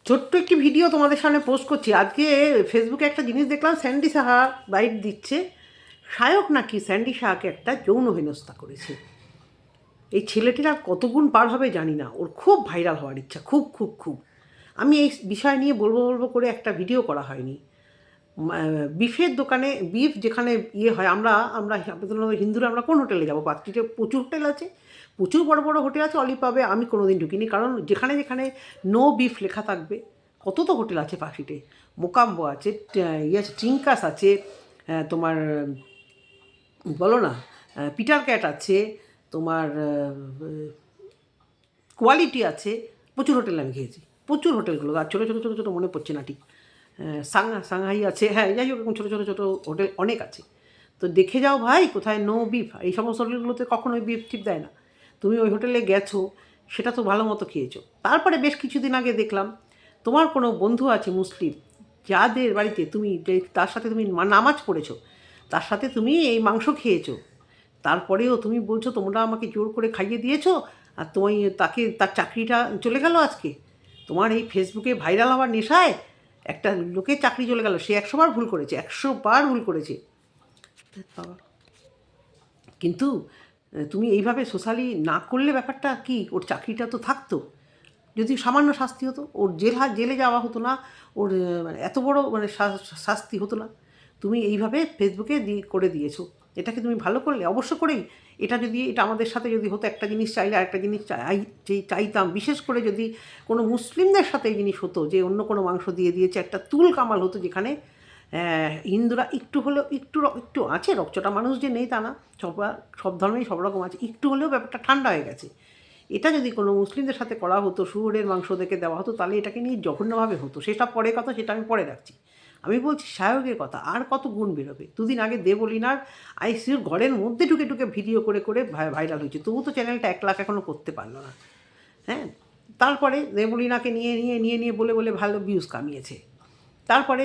ছোট্ট একটি ভিডিও তোমাদের সামনে পোস্ট করছি। আজকে ফেসবুকে একটা জিনিস দেখলাম, স্যান্ডি সাহা বাইট দিচ্ছে, শায়ক নাকি স্যান্ডি সাহাকে একটা যৌন হেনস্থা করেছে। এই ছেলেটির আর কত গুণ পার হবে জানি না, ওর খুব ভাইরাল হওয়ার ইচ্ছা, খুব খুব খুব। আমি এই বিষয় নিয়ে বলবো বলবো করে একটা ভিডিও করা হয়নি। বিফের দোকানে, বিফ যেখানে ইয়ে হয়, আমরা আমরা হিন্দুরা আমরা কোন হোটেলে যাবো? পার্কস্ট্রিটে প্রচুর হোটেল আছে, প্রচুর বড় বড় হোটেল আছে। অলিপাবে আমি কোনো দিন ঢুকিনি, কারণ যেখানে যেখানে নো বিফ লেখা থাকবে, কত তো হোটেল আছে পার্কস্ট্রিটে। মোকাম্বো আছে, ইয়ে আছে, ট্রিঙ্কাস আছে, তোমার বলো না, পিটার ক্যাট আছে, তোমার কোয়ালিটি আছে, প্রচুর হোটেল আমি খেয়েছি, প্রচুর হোটেলগুলো। আর ছোটো ছোটো ছোটো ছোটো মনে পড়ছে না ঠিক, সাংহাই আছে, হ্যাঁ যাই হোক, ছোটো ছোটো ছোটো হোটেল অনেক আছে। তো দেখে যাও ভাই, কোথায় নো বিফ। এই সমস্ত হোটেলগুলোতে কখনোই বিফ টিপ দেয় না। তুমি ওই হোটেলে গেছো, সেটা তো ভালো মতো খেয়েছো। তারপরে বেশ কিছুদিন আগে দেখলাম তোমার কোনো বন্ধু আছে মুসলিম, যাদের বাড়িতে তুমি যে তার সাথে তুমি নামাজ পড়েছো, তার সাথে তুমি এই মাংস খেয়েছো, তারপরেও তুমি বলছো তোমরা আমাকে জোর করে খাইয়ে দিয়েছো, আর তুমি তাকে, তার চাকরিটা চলে গেল আজকে। তোমার এই ফেসবুকে ভাইরাল হওয়ার নেশায় একটা লোকের চাকরি চলে গেল, সে 100 বার ভুল করেছে, 100 বার ভুল করেছে। বাবা, কিন্তু তুমি এইভাবে সোশ্যালি না করলে ব্যাপারটা কি, ওর চাকরিটা তো থাকতো, যদি সামান্য শাস্তি হতো, ওর জেলে যাওয়া হতো না, ওর এত বড় শাস্তি হতো না। তুমি এইভাবে ফেসবুকে করে দিয়েছো, এটাকে তুমি ভালো করলে? অবশ্য করেই। এটা যদি, এটা আমাদের সাথে যদি হতো, একটা জিনিস চাইলে আরেকটা জিনিস চাইতাম, বিশেষ করে যদি কোনো মুসলিমদের সাথে এই জিনিস হতো, যে অন্য কোনো মাংস দিয়ে দিয়েছে, একটা তুল কামাল হতো, যেখানে হিন্দুরা একটু হলেও, একটু আছে, রকচটা মানুষ যে নেই তা না, সব ধর্মেই সব রকম আছে, একটু হলেও ব্যাপারটা ঠান্ডা হয়ে গেছে। এটা যদি কোনো মুসলিমদের সাথে করা হতো, শুয়োরের মাংস দেখে দেওয়া হতো, তাহলে এটাকে নিয়ে জঘন্যভাবে হতো। সেটা পরে কথা, সেটা আমি পরে রাখছি। আমি বলছি শায়কের কথা, আর কত গুণ বেরোবে। দুদিন আগে দেবলীনার আইসিইউর ঘরের মধ্যে ঢুকে ঢুকে ভিডিও করে করে ভাইরাল হয়েছে, তবু তো চ্যানেলটা 1 লাখ এখনও করতে পারলো না। হ্যাঁ, তারপরে দেবলীনাকে নিয়ে নিয়ে নিয়ে নিয়ে বলে বলে ভালো ভিউজ কামিয়েছে। তারপরে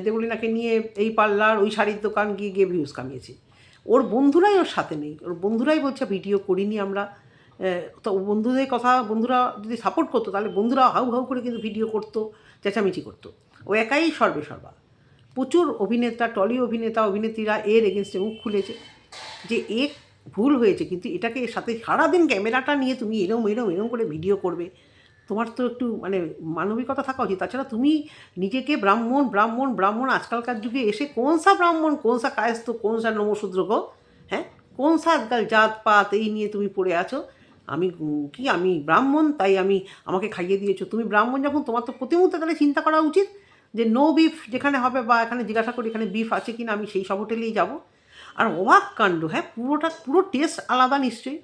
দেবলীনাকে নিয়ে এই পার্লার, ওই শাড়ির দোকান গিয়ে গিয়ে ভিউজ কামিয়েছে। ওর বন্ধুরাই ওর সাথে নেই, ওর বন্ধুরাই বলছে ভিডিও করিনি আমরা। তো বন্ধুদের কথা, বন্ধুরা যদি সাপোর্ট করতো, তাহলে বন্ধুরা হাউ হাউ করে কিন্তু ভিডিও করতো, চেঁচামেচি করতো। ও একাই সর্বে সর্বা। প্রচুর অভিনেতা, টলি অভিনেতা, অভিনেত্রীরা এর এগেনস্টে মুখ খুলেছে, যে এ ভুল হয়েছে, কিন্তু এটাকে এর সাথে সারাদিন ক্যামেরাটা নিয়ে তুমি এরম এরম এরম করে ভিডিও করবে, তোমার তো একটু মানবিকতা থাকা উচিত। তাছাড়া তুমি নিজেকে ব্রাহ্মণ ব্রাহ্মণ ব্রাহ্মণ, আজকালকার যুগে এসে কোন সা ব্রাহ্মণ, কোন সা কায়স্থ, কোন সা নমশূদ্র গো? হ্যাঁ, কোন সা আজকাল জাত পাত এই নিয়ে তুমি পড়ে আছো? আমি কি, আমি ব্রাহ্মণ তাই আমাকে খাইয়ে দিয়েছো? তুমি ব্রাহ্মণ যখন, তোমার তো প্রতি মুহূর্তে তাহলে চিন্তা করা উচিত যে নো বিফ যেখানে হবে, বা এখানে জিজ্ঞাসা করি এখানে বিফ আছে কি না, আমি সেই সব হোটেলেই যাবো। আর অবাক কাণ্ড, হ্যাঁ, পুরো টেস্ট আলাদা, নিশ্চয়ই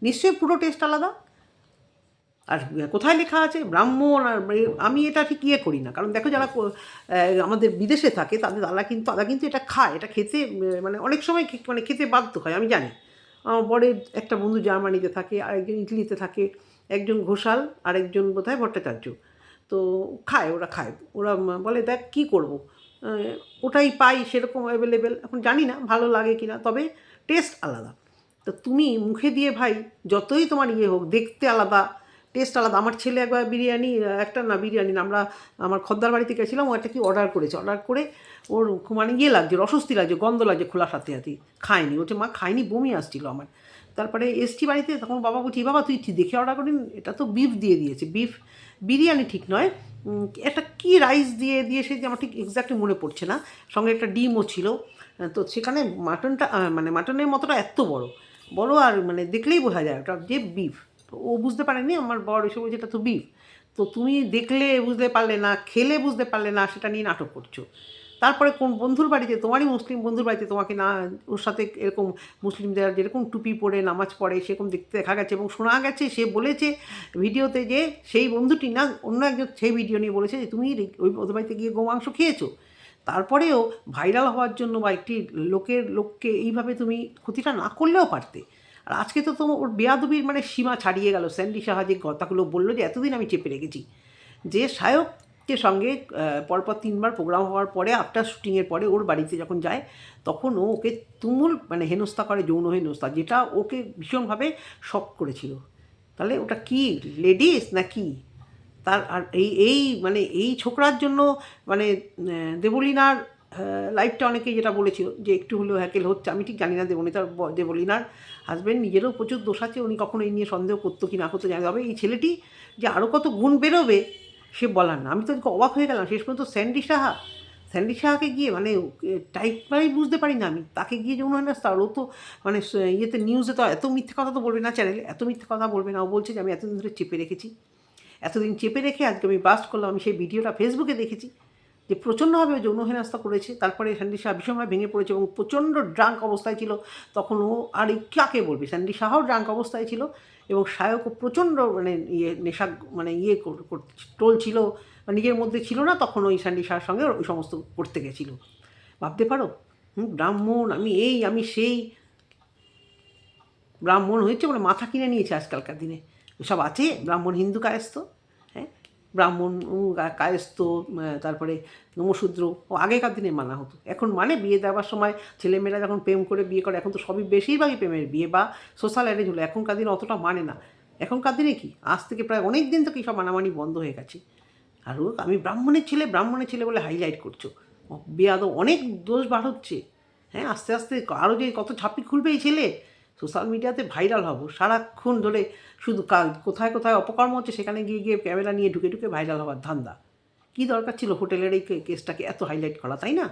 নিশ্চয়ই পুরো টেস্ট আলাদা। আর কোথায় লেখা আছে ব্রাহ্মণ? আর আমি এটা ঠিক ইয়ে করি না, কারণ দেখো যারা আমাদের বিদেশে থাকে, তারা কিন্তু এটা খায়, এটা খেতে অনেক সময় খেতে বাধ্য হয়, আমি জানি। আমার বরের একটা বন্ধু জার্মানিতে থাকে, আরেকজন ইটালিতে থাকে, একজন ঘোষাল, আরেকজন বোধহয় ভট্টাচার্য। তো খায়, ওরা খায়, ওরা বলে দেখ কী করবো, ওটাই পাই সেরকম অ্যাভেলেবেল। এখন জানি না ভালো লাগে কি না, তবে টেস্ট আলাদা। তো তুমি মুখে দিয়ে ভাই যতই তোমার ইয়ে হোক, দেখতে আলাদা, টেস্ট আলাদা। আমার ছেলে একবার বিরিয়ানি, একটা না বিরিয়ানি না, আমরা আমার খদ্দার বাড়িতে গেছিলাম, ও একটা কি অর্ডার করেছে, অর্ডার করে ওর ইয়ে লাগছে, অস্বস্তি লাগছে, গন্ধ লাগছে খোলার সাথে সাথেই, খায়নি। বলছে মা খাইনি, বমি আসছিল আমার। তারপরে এসছি বাড়িতে, তখন বাবা বলছি বাবা তুই দেখে অর্ডার করিন, এটা তো বিফ দিয়ে দিয়েছে, বিফ বিরিয়ানি ঠিক নয়, একটা কী রাইস দিয়ে দিয়েছে যে আমার ঠিক এক্স্যাক্টলি মনে পড়ছে না, সঙ্গে একটা ডিমও ছিল। তো সেখানে মাটনটা, মাটনের মতোটা এত বড় বড়, আর দেখলেই বোঝা যায় ওটা যে বিফ। তো ও বুঝতে পারেনি, আমার বর এসে বলছে এটা তো বিফ। তো তুমি দেখলে বুঝতে পারলে না, খেলে বুঝতে পারলে না, সেটা নিয়ে নাটক করছো। তারপরে কোন বন্ধুর বাড়িতে, তোমারই মুসলিম বন্ধুর বাড়িতে, তোমাকে না, ওর সাথে এরকম মুসলিমদের যেরকম টুপি পরে নামাজ পড়ে সেরকম দেখতে দেখা গেছে, এবং শোনা গেছে, সে বলেছে ভিডিওতে যে সেই বন্ধুটি না, অন্য একজন সেই ভিডিও নিয়ে বলেছে যে তুমি ওদের বাড়িতে গিয়ে গোমাংস খেয়েছো। তারপরেও ভাইরাল হওয়ার জন্য, বা একটি লোককে এইভাবে তুমি ক্ষতিটা না করলেও পারতে। আর আজকে তো তোমার ওর বেয়াদবির সীমা ছাড়িয়ে গেল। স্যান্ডি সাহা যে কথাগুলো বললো, যে এতদিন আমি চেপে রেখেছি, যে শায়কের সঙ্গে পরপর 3 বার প্রোগ্রাম হওয়ার পরে, আফটার শুটিংয়ের পরে ওর বাড়িতে যখন যায়, তখন ও ওকে তুমুল হেনস্থা করে, যৌন হেনস্থা, যেটা ওকে ভীষণভাবে শক করেছিল। তাহলে ওটা কি লেডিস না কি? তার আর এই ছোকরার জন্য মানে দেবলীনার লাইফটা অনেকেই যেটা বলেছিল যে একটু হলেও হ্যাকেল হচ্ছে, আমি ঠিক জানি না দেবলীনার হাজব্যান্ড নিজেরও প্রচুর দোষ আছে, উনি কখনো এই নিয়ে সন্দেহ করতো কি না করতো জানি, তবে এই ছেলেটি যে আরও কত গুণ বেরোবে সে বলার না। আমি তো অবাক হয়ে গেলাম শেষ পর্যন্ত স্যান্ডি সাহাকে গিয়ে মানে টাইপটাই বুঝতে পারি না আমি, তাকে গিয়ে যৌন হেনস্থা, ও তো মানে ইয়েতে নিউজে তো এত মিথ্যে কথা তো বলবে না, চ্যানেলে এত মিথ্যে কথা বলবে না। ও বলছে যে আমি এতদিন ধরে চেপে রেখেছি, এতদিন চেপে রেখে আজকে আমি বাস্ট করলাম। আমি সেই ভিডিওটা ফেসবুকে দেখেছি যে প্রচণ্ডভাবে যৌন হেনস্থা করেছে। তারপরে স্যান্ডি সাহা ভীষণভাবে ভেঙে পড়েছে এবং প্রচণ্ড ড্রাঙ্ক অবস্থায় ছিল তখন ও। আর এই কাকে বলবে, স্যান্ডি সাহাও ড্রাঙ্ক অবস্থায় ছিল এবং সায়কও প্রচণ্ড মানে নেশা মানে টোল ছিল বা নিজের মধ্যে ছিল না, তখন ওই স্যান্ডি সাহার সঙ্গে ওই সমস্ত করতে গেছিলো। ভাবতে পারো, ব্রাহ্মণ আমি এই আমি সেই, ব্রাহ্মণ হয়েছে মানে মাথা কিনে নিয়েছে আজকালকার দিনে। সব আছে ব্রাহ্মণ হিন্দু কায়স্থ, হ্যাঁ ব্রাহ্মণ কায়স্থ, তারপরে নমশূদ্র, ও আগেকার দিনে মানা হতো, এখন মানে বিয়ে দেওয়ার সময় ছেলেমেয়েরা যখন প্রেম করে বিয়ে করে, এখন তো সবই বেশিরভাগই প্রেমের বিয়ে বা সোশ্যাল অ্যারেঞ্জ হলো, এখনকার দিনে অতটা মানে না। এখনকার দিনে কি আজ থেকে প্রায় অনেক দিন থেকেই সব মানামানি বন্ধ হয়ে গেছে। আর ও আমি ব্রাহ্মণের ছেলে বলে হাইলাইট করছো, বেয়াদব, অনেক দোষ বার হচ্ছে। হ্যাঁ আস্তে আস্তে আরও যে কত ছাপি খুলবে এই ছেলে, সোশ্যাল মিডিয়াতে ভাইরাল হব সারাক্ষণ ধরে, শুধু কোথায় কোথায় অপকর্ম হচ্ছে সেখানে গিয়ে গিয়ে ক্যামেরা নিয়ে ঢুকে ঢুকে ভাইরাল হওয়ার ধান্দা। কী দরকার ছিল হোটেলের এই কেসটাকে এত হাইলাইট করা, তাই না?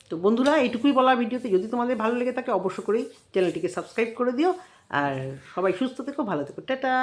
তো বন্ধুরা এইটুকুই বলার ভিডিওতে, যদি তোমাদের ভালো লেগে থাকে অবশ্য করেই চ্যানেলটিকে সাবস্ক্রাইব করে দিও। আর সবাই সুস্থ থেকো, ভালো থেকো, টাটা।